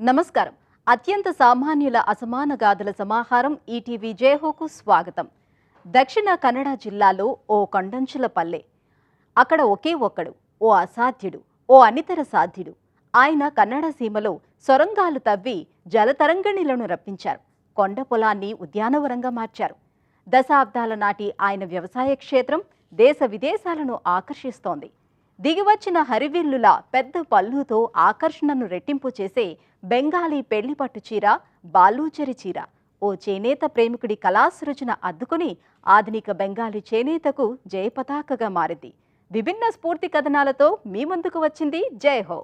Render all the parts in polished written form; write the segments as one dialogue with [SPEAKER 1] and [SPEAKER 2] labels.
[SPEAKER 1] నమస్కారం. అత్యంత సామాన్యుల అసమాన గాథల సమాహారం ఈటీవీ జయహోకు స్వాగతం. దక్షిణ కన్నడ జిల్లాలో ఓ కొండంచుల పల్లె. అక్కడ ఒకే ఒక్కడు, ఓ అసాధ్యుడు, ఓ అనితర సాధ్యుడు. ఆయన కన్నడ సీమలో సొరంగాలు తవ్వి జలతరంగిణులను రప్పించారు. కొండ పొలాన్ని ఉద్యానవనంగా మార్చారు. దశాబ్దాల నాటి ఆయన వ్యవసాయ క్షేత్రం దేశ విదేశాలను ఆకర్షిస్తోంది. దిగివచ్చిన హరివిల్లుల పెద్ద పళ్ళుతో ఆకర్షణను రెట్టింపు చేసే బెంగాలీ పెళ్లిపట్టు చీర బాలూచరి చీర ఓ చేనేత ప్రేమికుడి కళాసృజన అద్దుకుని ఆధునిక బెంగాలీ చేనేతకు జయపతాకగా మారింది. విభిన్న స్ఫూర్తి కథనాలతో మీ ముందుకు వచ్చింది జయహో.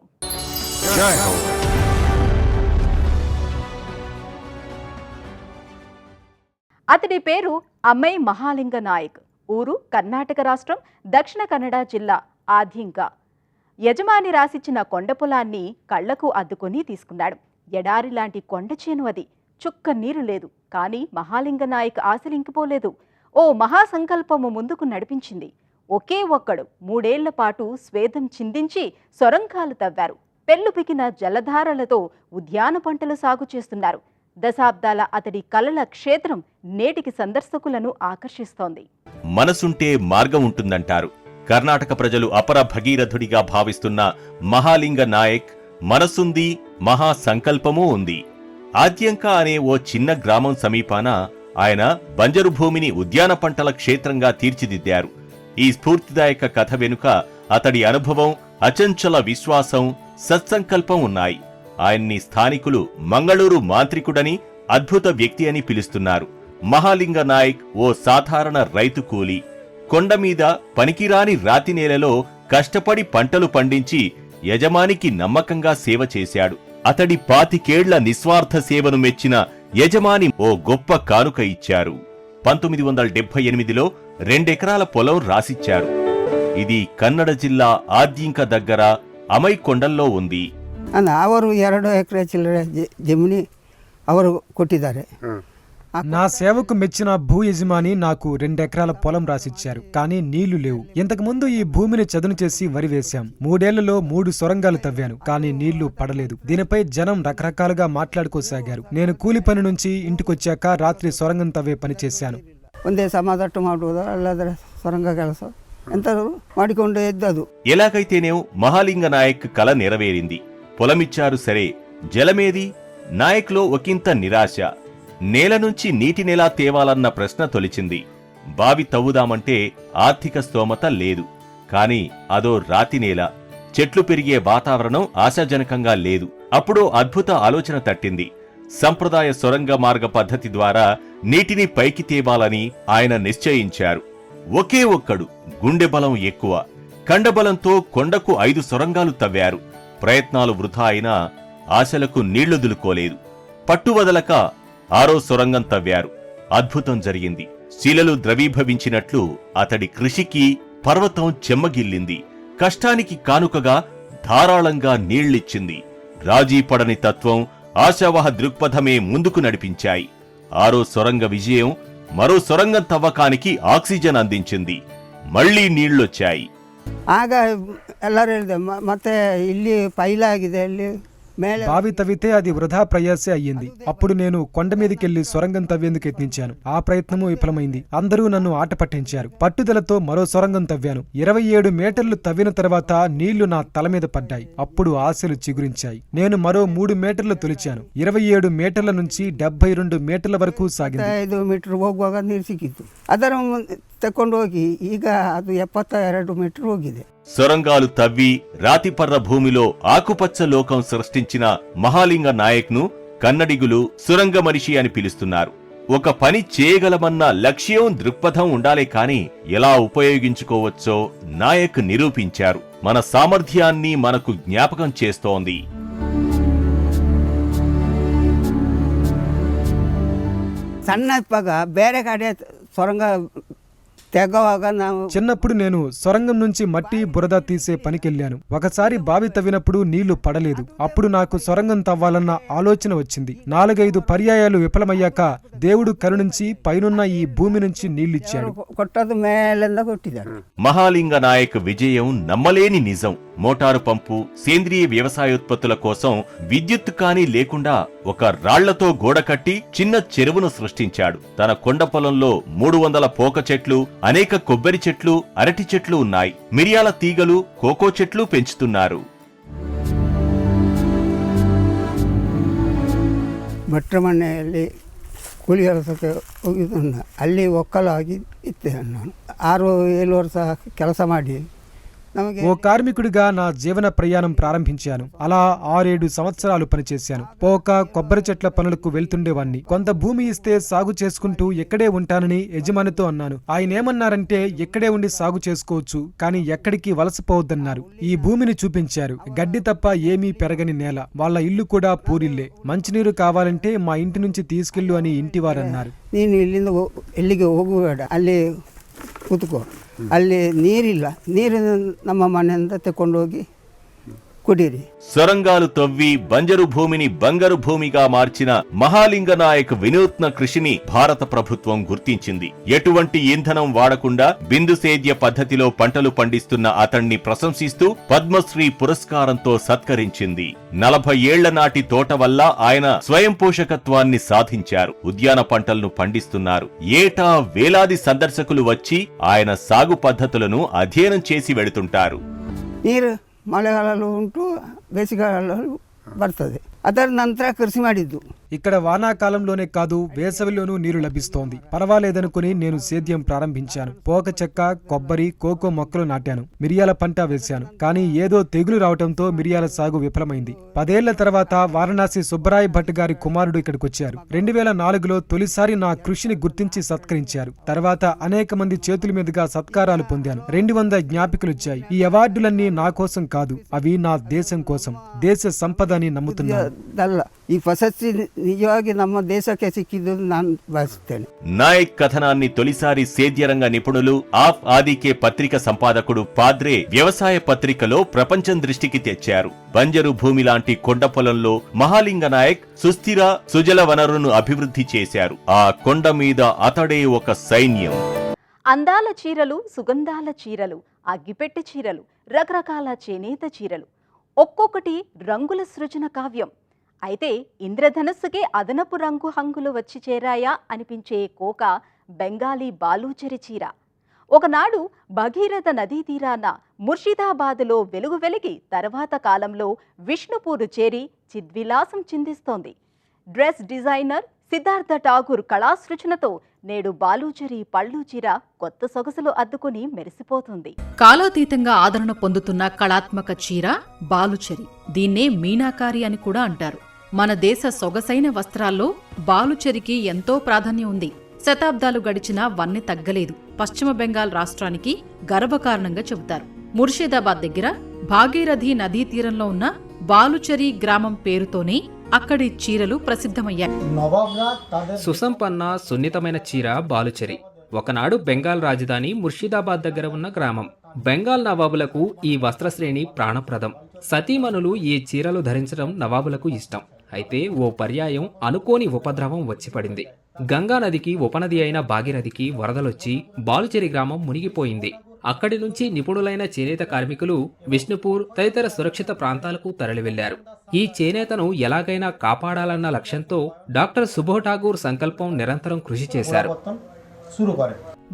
[SPEAKER 1] అతడి పేరు అమ్మై మహాలింగ నాయక్. ఊరు కర్ణాటక రాష్ట్రం దక్షిణ కన్నడ జిల్లా ఆధింక. యజమాని రాసిచ్చిన కొండ పొలాన్ని కళ్లకు అద్దుకొని తీసుకున్నాడు. ఎడారి లాంటి కొండ చేను అది. చుక్క నీరు లేదు. కానీ మహాలింగ నాయక్ ఆశలింకిపోలేదు. ఓ మహాసంకల్పము ముందుకు నడిపించింది. ఒకే ఒక్కడు 3 ఏళ్ల పాటు స్వేదం చిందించి సొరంగాలు తవ్వారు. పెళ్లుపికిన జలధారలతో ఉద్యాన పంటలు సాగు చేస్తున్నారు. దశాబ్దాల అతడి కలల క్షేత్రం నేటికి సందర్శకులను ఆకర్షిస్తోంది.
[SPEAKER 2] మనసుంటే మార్గం ఉంటుందంటారు. కర్ణాటక ప్రజలు అపర భగీరథుడిగా భావిస్తున్న మహాలింగ నాయక్ మనసుంది, మహా సంకల్పమూ ఉంది. ఆద్యంక అనే ఓ చిన్న గ్రామం సమీపాన ఆయన బంజరు భూమిని ఉద్యాన పంటల క్షేత్రంగా తీర్చిదిద్దారు. ఈ స్ఫూర్తిదాయక కథ వెనుక అతడి అనుభవం, అచంచల విశ్వాసం, సత్సంకల్పం ఉన్నాయి. ఆయన్ని స్థానికులు మంగళూరు మాంత్రికుడని, అద్భుత వ్యక్తి అని పిలుస్తున్నారు. మహాలింగ నాయక్ ఓ సాధారణ రైతు కూలీ. కొండమీద పనికిరాని రాతి నేలలో కష్టపడి పంటలు పండించి యజమానికి నమ్మకంగా సేవ చేశాడు. అతడి 25 ఏళ్ల నిస్వార్థ సేవను మెచ్చిన యజమాని ఓ గొప్ప కానుక ఇచ్చారు. 1978లో 2 ఎకరాల పొలం రాసిచ్చారు. ఇది కన్నడ జిల్లా ఆద్యంక దగ్గర అమై కొండల్లో ఉంది.
[SPEAKER 3] ಅವರು 2 ಎಕರೆ ಚಿಲ್ಲರೆ ಜಮೀನಿ ಅವರು ಕೊಟ್ಟಿದ್ದಾರೆ.
[SPEAKER 4] నా సేవకు మెచ్చిన భూ యజమాని నాకు 2 ఎకరాల పొలం రాసిచ్చారు. కానీ నీళ్లు లేవు. ఇంతకుముందు ఈ భూమిని చదును చేసి వరి వేశాం. 3 ఏళ్లలో 3 సొరంగాలు తవ్వాను. కానీ నీళ్లు పడలేదు. దీనిపై జనం రకరకాలుగా మాట్లాడుకోసాగారు. నేను కూలి పని నుంచి ఇంటికొచ్చాక రాత్రి సొరంగం తవ్వే పని చేశాను.
[SPEAKER 3] ಒಂದೇ ಸಮಾದಟ್ಟು ಮಾಡುವುದ ಅಲ್ಲಾದ್ರೆ ಸೊರಂಗ ಕೆಲಸ ಎಂತರು ಮಾಡಿಕೊಂಡು ಎದ್ದದು.
[SPEAKER 2] ఎలాగైతేనేం మహాలింగ నాయక్ కల నెరవేరింది. పొలమిచ్చారు సరే, జలమేది? నాయక్లో ఒకంత నిరాశ. నేల నుంచి నీటినెలా తేవాలన్న ప్రశ్న తొలిచింది. బావి తవ్వుదామంటే ఆర్థిక స్తోమత లేదు. కాని అదో రాతి నేల, చెట్లు పెరిగే వాతావరణం ఆశాజనకంగా లేదు. అప్పుడో అద్భుత ఆలోచన తట్టింది. సంప్రదాయ సొరంగ మార్గ పద్ధతి ద్వారా నీటిని పైకి తేవాలని ఆయన నిశ్చయించారు. ఒకే ఒక్కడు, గుండె బలం ఎక్కువ. కండబలంతో కొండకు 5 సొరంగాలు తవ్వారు. ప్రయత్నాలు వృథా అయినా ఆశలకు నీళ్లు దులుకోలేదు. పట్టువదలక 6వ సొరంగం తవ్వారు. అద్భుతం జరిగింది. శిలలు ద్రవీభవించినట్లు అతడి కృషికి పర్వతం చెమ్మగిల్లింది. కష్టానికి కానుకగా ధారాళంగా నీళ్లిచ్చింది. రాజీపడని తత్వం, ఆశావహ దృక్పథమే ముందుకు నడిపించాయి. 6వ సొరంగ విజయం మరో సొరంగం తవ్వకానికి ఆక్సిజన్ అందించింది. మళ్లీ నీళ్లొచ్చాయి.
[SPEAKER 3] ಆಗ ಎಲ್ಲರೂ ಹೇಳಿದೆ ಮತ್ತೆ ಇಲ್ಲಿ ಪೈಲಾಗಿದೆ ಇಲ್ಲಿ
[SPEAKER 4] బావి తవ్వితే అది వృధా ప్రయాసే అయ్యింది. అప్పుడు నేను కొండ మీదకెళ్లి సొరంగం తవ్వేందుకు యత్నించాను. ఆ ప్రయత్నము విఫలమైంది. అందరూ నన్ను ఆట పట్టించారు. పట్టుదలతో మరో సొరంగం తవ్వాను. 27 మీటర్లు తవ్విన తర్వాత నీళ్లు నా తల మీద పడ్డాయి. అప్పుడు ఆశలు చిగురించాయి. నేను మరో 3 మీటర్లు తొలిచాను. 27 మీటర్ల నుంచి 72 మీటర్ల వరకు సాగింది.
[SPEAKER 3] 5 మీటర్ ಹೋಗುವಾಗ ನೀರು ಸಿಕ್ಕಿತ್ತು. ಅದರ ತಕೊಂಡು ಹೋಗಿ ಈಗ ಅದು 72 మీటర్ ಹೋಗಿದೆ.
[SPEAKER 2] సొరంగాలు తవ్వి రాతిపర్ర భూమిలో ఆకుపచ్చ లోకం సృష్టించిన మహాలింగ నాయక్ ను కన్నడిగులు సురంగ మనిషి అని పిలుస్తున్నారు. ఒక పని చేయగలమన్న లక్ష్యం, దృక్పథం ఉండాలే కాని ఎలా ఉపయోగించుకోవచ్చో నాయక్ నిరూపించారు. మన సామర్థ్యాన్ని మనకు జ్ఞాపకం చేస్తోంది.
[SPEAKER 3] ಸಣ್ಣ ಇಪ್ಪಾಗ ಬೇರೆ ಕಡೆ ಸೊರಂಗ తెగవగా నా
[SPEAKER 4] చిన్నప్పుడు నేను సొరంగం నుంచి మట్టి బురద తీసే పనికెళ్ళాను. ఒకసారి బావి తవ్వినప్పుడు నీళ్లు పడలేదు. అప్పుడు నాకు సొరంగం తవ్వాలన్న ఆలోచన వచ్చింది. 4-5 పర్యాయాలు విఫలమయ్యాక దేవుడు కరుణించి పైనున్న ఈ భూమి నుంచి నీళ్లిచ్చాడు.
[SPEAKER 3] కొట్టదు మేలంద కొట్టిదాడు.
[SPEAKER 2] మహాలింగ నాయక్ విజయం నమ్మలేని నిజం. మోటారు పంపు, సేంద్రియ వ్యవసాయోత్పత్తుల కోసం విద్యుత్ కానీ లేకుండా ఒక రాళ్లతో గోడ కట్టి చిన్న చెరువును సృష్టించాడు. తన కొండ పొలంలో 300 పోక చెట్లు, అనేక కొబ్బరి చెట్లు, అరటి చెట్లు ఉన్నాయి. మిరియాల తీగలు, కోకో చెట్లు పెంచుతున్నారు.
[SPEAKER 3] ಭಟ್ರ ಮನೆಯಲ್ಲಿ ಕೂಲಿ ಕೆಲಸಕ್ಕೆ ಹೋಗಿದ್ದು. ಅಲ್ಲಿ ಒಕ್ಕಲಾಗಿ ಇದ್ದೆ ನಾನು. 6-7 ವರ್ಷ ಕೆಲಸ ಮಾಡಿ ನಮಗೆ
[SPEAKER 4] ఓ కార్మికుడిగా నా జీవన ప్రయాణం ప్రారంభించాను. అలా 6-7 సంవత్సరాలు పనిచేశాను. పోక కొబ్బరి చెట్ల పనులకు వెళ్తుండేవాణ్ణి. కొంత భూమి ఇస్తే సాగు చేసుకుంటూ ఎక్కడే ఉంటానని యజమానితో అన్నాను. ఆయన ఏమన్నారంటే ఎక్కడే ఉండి సాగు చేసుకోవచ్చు, కానీ ఎక్కడికి వలసపోవద్దన్నారు. ఈ భూమిని చూపించారు. గడ్డి తప్ప ఏమీ పెరగని నేల. వాళ్ళ ఇల్లు కూడా పూరిల్లే. మంచినీరు కావాలంటే మా ఇంటి నుంచి తీసుకెళ్ళు అని ఇంటివారన్నారు.
[SPEAKER 3] ನೀನು ಇಲ್ಲಿಂದ ಎಲ್ಲಿಗೆ ಹೋಗಬೇಡ, ಅಲ್ಲಿ ಕೂತ್ಕೋ, ಅಲ್ಲಿ ನೀರಿಲ್ಲ, ನೀರು ನಮ್ಮ ಮನೆಯಿಂದ ತಗೊಂಡೋಗಿ కుడిరి.
[SPEAKER 2] సొరంగాలు తవ్వి బంజరు భూమిని బంగారు భూమిగా మార్చిన మహాలింగ నాయక్ వినూత్న కృషిని భారత ప్రభుత్వం గుర్తించింది. ఎటువంటి ఇంధనం వాడకుండా బిందు సేద్య పద్ధతిలో పంటలు పండిస్తున్న అతణ్ణి ప్రశంసిస్తూ పద్మశ్రీ పురస్కారంతో సత్కరించింది. 40 ఏళ్ల నాటి తోట వల్ల ఆయన స్వయం పోషకత్వాన్ని సాధించారు. ఉద్యాన పంటలను పండిస్తున్నారు. ఏటా వేలాది సందర్శకులు వచ్చి ఆయన సాగు పద్ధతులను అధ్యయనం చేసి వెళుతుంటారు.
[SPEAKER 3] ನೀರು ಮಳೆಗಾಲಲ್ಲೂ ಉಂಟು, ಬೇಸಿಗೆಗಾಲಲ್ಲೂ ಬರ್ತದೆ. ಅದರ ನಂತರ ಕೃಷಿ ಮಾಡಿದ್ದು.
[SPEAKER 4] ఇక్కడ వానాకాలంలోనే కాదు, వేసవిలోనూ నీరు లభిస్తోంది. పర్వాలేదనుకుని నేను సేద్యం ప్రారంభించాను. పోక చెక్క, కొబ్బరి, కోకో మొక్కలు నాటాను. మిరియాల పంట వేశాను. కానీ ఏదో తెగులు రావడంతో మిరియాల సాగు విఫలమైంది. 10 ఏళ్ల తర్వాత వారణాసి సుబ్బరాయ్ భట్ గారి కుమారుడు ఇక్కడికొచ్చారు. 2004లో తొలిసారి నా కృషిని గుర్తించి సత్కరించారు. తర్వాత అనేక మంది చేతుల మీదుగా సత్కారాలు పొందాను. 200 జ్ఞాపికలొచ్చాయి. ఈ అవార్డులన్నీ నా కోసం కాదు, అవి నా దేశం కోసం, దేశ సంపద అని నమ్ముతున్నాను.
[SPEAKER 3] ఈ ప్రశస్తి నిజವಾಗಿ ನಮ್ಮ దేశಕ್ಕೆ సిక్కిದ್ದು ನಾನು భావిస్తేనే.
[SPEAKER 2] నాయక్ కథనాన్ని తొలిసారి సేద్యరంగ నిపుణులు ఆఫ్ ఆదికే పత్రిక సంపాదకుడు పాద్రే వ్యవసాయ పత్రికలో ప్రపంచం దృష్టికి తెచ్చారు. బంజరు భూమి లాంటి కొండ పొలంలో మహాలింగ నాయక్ సుస్థిర సుజల వనరును అభివృద్ధి చేశారు. ఆ కొండ మీద అతడే ఒక సైన్యం.
[SPEAKER 1] అందాల చీరలు, సుగంధాల చీరలు, అగ్గిపెట్టె చీరలు, రకరకాల చేనేత చీరలు, ఒక్కొక్కటి రంగుల సృజన కావ్యం. అయితే ఇంద్రధనస్సుకే అదనపు రంగు హంగులు వచ్చి చేరాయా అనిపించే కోక బెంగాలీ బాలూచరి చీర. ఒకనాడు భగీరథ నదీ తీరాన ముర్షిదాబాదులో వెలుగు వెలిగి తర్వాత కాలంలో విష్ణుపూరు చేరి చిద్విలాసం చిందిస్తోంది. డ్రెస్ డిజైనర్ సిద్ధార్థ ఠాగూర్ కళాసృజనతో నేడు బాలూచరి పళ్ళు చీర కొత్త సొగసులు అద్దుకుని మెరిసిపోతుంది.
[SPEAKER 5] కాలాతీతంగా ఆదరణ పొందుతున్న కళాత్మక చీర బాలుచరి. దీన్నే మీనాకారి అని కూడా అంటారు. మన దేశ సొగసైన వస్త్రాల్లో బాలుచరికి ఎంతో ప్రాధాన్యం ఉంది. శతాబ్దాలు గడిచినా వన్నె తగ్గలేదు. పశ్చిమ బెంగాల్ రాష్ట్రానికి గర్వకారణంగా చెబుతారు. ముర్షిదాబాద్ దగ్గర భాగీరథి నదీ తీరంలో ఉన్న బాలుచరి గ్రామం పేరుతోనే అక్కడి చీరలు ప్రసిద్ధమయ్యాయి.
[SPEAKER 6] సుసంపన్న సున్నితమైన చీర బాలుచరి. ఒకనాడు బెంగాల్ రాజధాని ముర్షిదాబాద్ దగ్గర ఉన్న గ్రామం. బెంగాల్ నవాబులకు ఈ వస్త్రశ్రేణి ప్రాణప్రదం. సతీమణులు ఈ చీరలు ధరించడం నవాబులకు ఇష్టం. అయితే ఓ పర్యాయం అనుకోని ఉపద్రవం వచ్చిపడింది. గంగా నదికి ఉపనది అయిన భాగీరథికి వరదలొచ్చి బాలుచరి గ్రామం మునిగిపోయింది. అక్కడి నుంచి నిపుణులైన చేనేత కార్మికులు విష్ణుపూర్ తదితర సురక్షిత ప్రాంతాలకు తరలివెళ్లారు. ఈ చేనేతను ఎలాగైనా కాపాడాలన్న లక్ష్యంతో డాక్టర్ సుబోధ్ ఠాగూర్ సంకల్పం నిరంతరం కృషి చేశారు.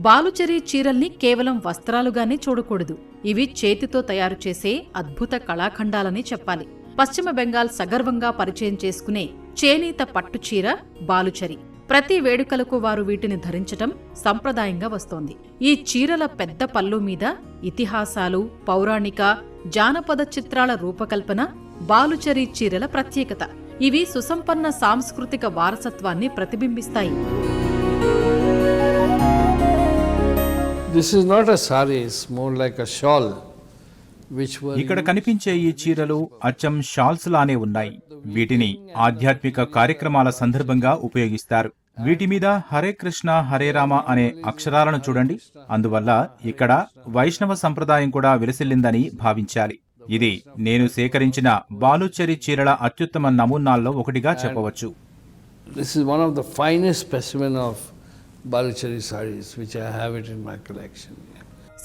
[SPEAKER 5] బాలుచరి చీరల్ని కేవలం వస్త్రాలుగానే చూడకూడదు. ఇవి చేతితో తయారు చేసే అద్భుత కళాఖండాలని చెప్పాలి. పశ్చిమ బెంగాల్ సగర్వంగా పరిచయం చేసుకునే చేనేత పట్టు చీర బాలుచరి. ప్రతి వేడుకలకు వారు వీటిని ధరించటం సంప్రదాయంగా వస్తోంది. ఈ చీరల పెద్ద పల్లు మీద ఇతిహాసాలు, పౌరాణిక, జానపద చిత్రాల రూపకల్పన బాలుచరి చీరల ప్రత్యేకత. ఇవి సుసంపన్న సాంస్కృతిక వారసత్వాన్ని ప్రతిబింబిస్తాయి.
[SPEAKER 7] This is not a sari, it's more like a shawl.
[SPEAKER 8] ఇక్కడ కనిపించే ఈ చీరలు అచ్చం షాల్స్ లానే ఉన్నాయి. వీటిని ఆధ్యాత్మిక కార్యక్రమాల సందర్భంగా ఉపయోగిస్తారు. వీటి మీద హరే కృష్ణ హరే రామ అనే అక్షరాలను చూడండి. అందువల్ల ఇక్కడ వైష్ణవ సంప్రదాయం కూడా విలసిల్లిందని భావించాలి. ఇది నేను సేకరించిన బాలుచరి చీరల అత్యుత్తమ నమూనాల్లో ఒకటిగా చెప్పవచ్చు.
[SPEAKER 7] This is one of the finest specimen of Baluchari sarees which I have it in my collection.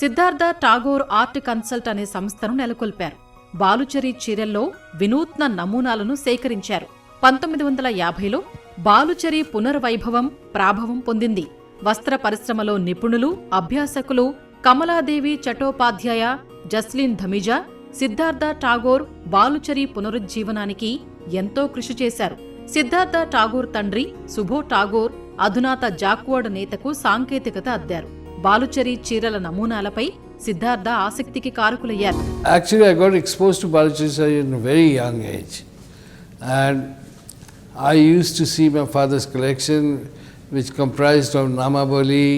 [SPEAKER 5] Siddhartha Tagore art consult అనే సంస్థను నెలకొల్పారు. బాలుచరి చీరల్లో వినూత్న నమూనాలను సేకరించారు. 1950లో బాలుచరి పునర్వైభవం ప్రాభవం పొందింది. వస్త్ర పరిశ్రమలో నిపుణులు, అభ్యాసకులు కమలాదేవి చటోపాధ్యాయ, జస్లీన్ ధమిజా, సిద్ధార్థ ఠాగూర్ బాలుచరి పునరుజ్జీవనానికి ఎంతో కృషి చేశారు. సిద్ధార్థ ఠాగూర్ తండ్రి సుభో ఠాగూర్ అధునాత జాక్వర్డ్ నేతకు సాంకేతికత అద్దారు. బాలుచరి చీరల నమూనాలపై Siddhartha ఆసక్తికి కారకులయ్యారు.
[SPEAKER 7] Actually, I got exposed to Baluchari saree in a very young age. And I used to see my father's collection, which comprised of Namabali.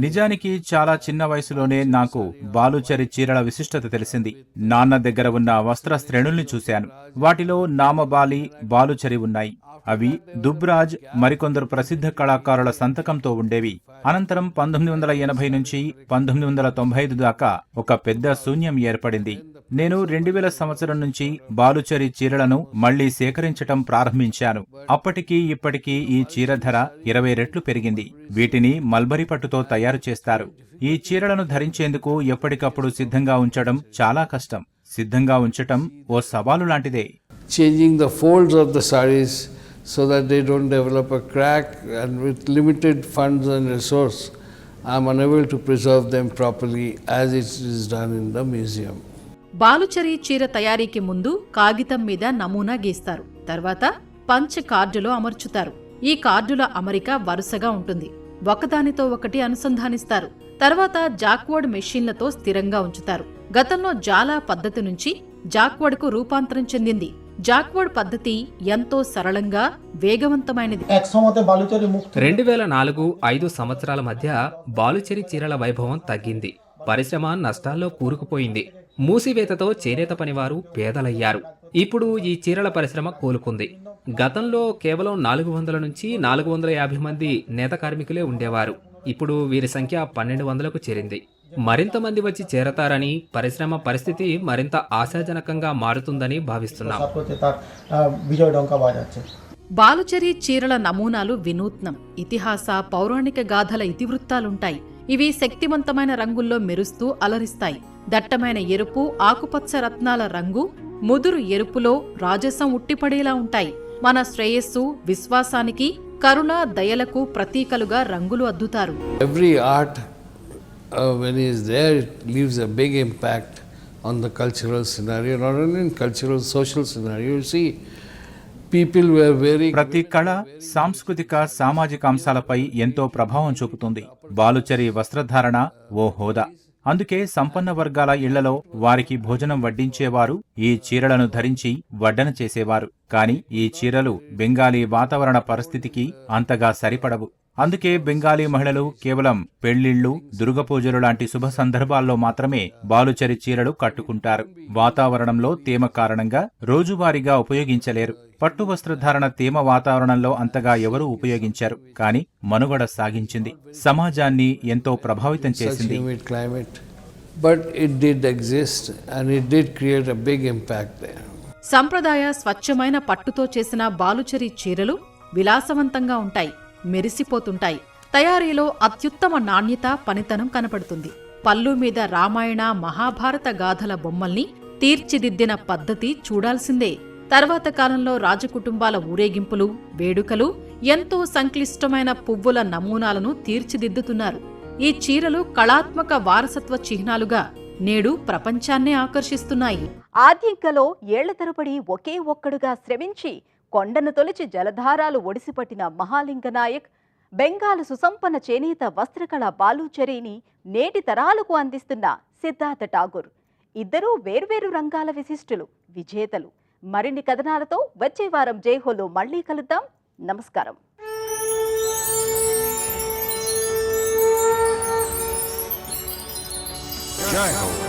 [SPEAKER 8] నిజానికి చాలా చిన్న వయసులోనే నాకు బాలుచరి చీరల విశిష్టత తెలిసింది. నాన్న దగ్గర ఉన్న వస్త్ర శ్రేణుల్ని చూశాను. వాటిలో నామబాలి, బాలుచరి ఉన్నాయి. అవి దుబ్రాజ్ మరికొందరు ప్రసిద్ధ కళాకారుల సంతకంతో ఉండేవి. అనంతరం 1980 నుంచి 1995 దాకా ఒక పెద్ద శూన్యం ఏర్పడింది. నేను 2000 సంవత్సరం నుంచి బాలుచరి చీరలను మళ్లీ సేకరించటం ప్రారంభించాను. అప్పటికీ ఇప్పటికీ ఈ చీర ధర 20 రెట్లు పెరిగింది. వీటిని మల్బరీ పట్టుతో తయారు చేస్తారు. ఈ చీరలను ధరించేందుకు ఎప్పటికప్పుడు సిద్ధంగా ఉంచడం చాలా కష్టం. సిద్ధంగా ఉంచటం ఓ సవాలు లాంటిదే.
[SPEAKER 7] Changing the folds of the sarees so that they don't develop a crack, and with limited funds and resource, I am unable to preserve them properly as it is done in the museum.
[SPEAKER 5] బాలుచరి చీర తయారీకి ముందు కాగితం మీద నమూనా గీస్తారు. తర్వాత punch కార్డులో అమర్చుతారు. ఈ కార్డుల అమరిక వరుసగా ఉంటుంది. ఒకదానితో ఒకటి అనుసంధానిస్తారు. తర్వాత జాక్వర్డ్ మెషీన్లతో స్థిరంగా ఉంచుతారు. గతంలో జాలా పద్ధతి నుంచి జాక్వర్డ్కు రూపాంతరం చెందింది. జాక్వర్డ్ పద్ధతి ఎంతో సరళంగా వేగవంతమైనది.
[SPEAKER 6] 2004-5 సంవత్సరాల మధ్య బాలుచరి చీరల వైభవం తగ్గింది. పరిశ్రమ నష్టాల్లో కూరుకుపోయింది. మూసివేతతో చేనేత పనివారు పేదలయ్యారు. ఇప్పుడు ఈ చీరల పరిశ్రమ కోలుకుంది. గతంలో కేవలం 400 నుంచి 450 మంది నేత కార్మికులే ఉండేవారు. ఇప్పుడు వీరి సంఖ్య 1200కు చేరింది. మరింత మంది వచ్చి చేరతారని, పరిశ్రమ పరిస్థితి మరింత ఆశాజనకంగా మారుతుందని భావిస్తున్నాం.
[SPEAKER 5] బాలుచరి చీరల నమూనాలు వినూత్నం. ఇతిహాస, పౌరాణిక గాథల ఇతివృత్తాలుంటాయి. ఇవి శక్తివంతమైన రంగుల్లో మెరుస్తూ అలరిస్తాయి. దట్టమైన ఎరుపు, ఆకుపచ్చ రత్నాల రంగు, ముదురు ఎరుపులో రాజసం ఉట్టిపడేలా ఉంటాయి. మన శ్రేయస్సు, విశ్వాసానికి, కరుణ, దయలకు ప్రతీకలుగా రంగులు అద్దుతారు.
[SPEAKER 7] Every art, when it is there, it leaves a big impact on the cultural scenario, not only in cultural, social scenario. You see, people were very...
[SPEAKER 8] ప్రతి కళ సాంస్కృతిక, సామాజిక అంశాలపై ఎంతో ప్రభావం చూపుతుంది. బాలుచరి వస్త్రధారణ ఓ హోదా. అందుకే సంపన్న వర్గాల ఇళ్లలో వారికి భోజనం వడ్డించేవారు ఈ చీరలను ధరించి వడ్డన చేసేవారు. కాని ఈ చీరలు బెంగాలీ వాతావరణ పరిస్థితికి అంతగా సరిపడవు. అందుకే బెంగాలీ మహిళలు కేవలం పెళ్లిళ్లు, దుర్గపూజలు లాంటి శుభ సందర్భాల్లో మాత్రమే బాలుచరి చీరలు కట్టుకుంటారు. వాతావరణంలో తేమ కారణంగా రోజువారీగా ఉపయోగించలేరు. పట్టు వస్త్రధారణ తేమ వాతావరణంలో అంతగా ఎవరూ ఉపయోగించారు. కాని మనుగడ సాగించింది. సమాజాన్ని ఎంతో ప్రభావితం చేసింది.
[SPEAKER 5] సంప్రదాయ స్వచ్ఛమైన పట్టుతో చేసిన బాలుచరి చీరలు విలాసవంతంగా ఉంటాయి, మెరిసిపోతుంటాయి. తయారీలో అత్యుత్తమ నాణ్యత, పనితనం కనపడుతుంది. పల్లు మీద రామాయణ, మహాభారత గాథల బొమ్మల్ని తీర్చిదిద్దిన పద్ధతి చూడాల్సిందే. తర్వాత కాలంలో రాజకుటుంబాల ఊరేగింపులు, వేడుకలు ఎంతో సంక్లిష్టమైన పువ్వుల నమూనాలను తీర్చిదిద్దుతున్నారు. ఈ చీరలు కళాత్మక వారసత్వ చిహ్నాలుగా నేడు ప్రపంచాన్నే ఆకర్షిస్తున్నాయి.
[SPEAKER 1] ఆద్యంకలో ఏళ్ల తరబడి ఒకే ఒక్కడుగా శ్రమించి కొండను తొలిచి జలధారాలు ఒడిసిపట్టిన మహాలింగ నాయక్, బెంగాలు సుసంపన్న చేనేత వస్త్రకళ బాలుచరిని నేటి తరాలకు అందిస్తున్న సిద్ధార్థ ఠాగూర్ ఇద్దరూ వేర్వేరు రంగాల విశిష్టులు, విజేతలు. మరిన్ని కథనాలతో వచ్చే వారం జైహోలో మళ్లీ కలుద్దాం. నమస్కారం.
[SPEAKER 9] Jai Ho.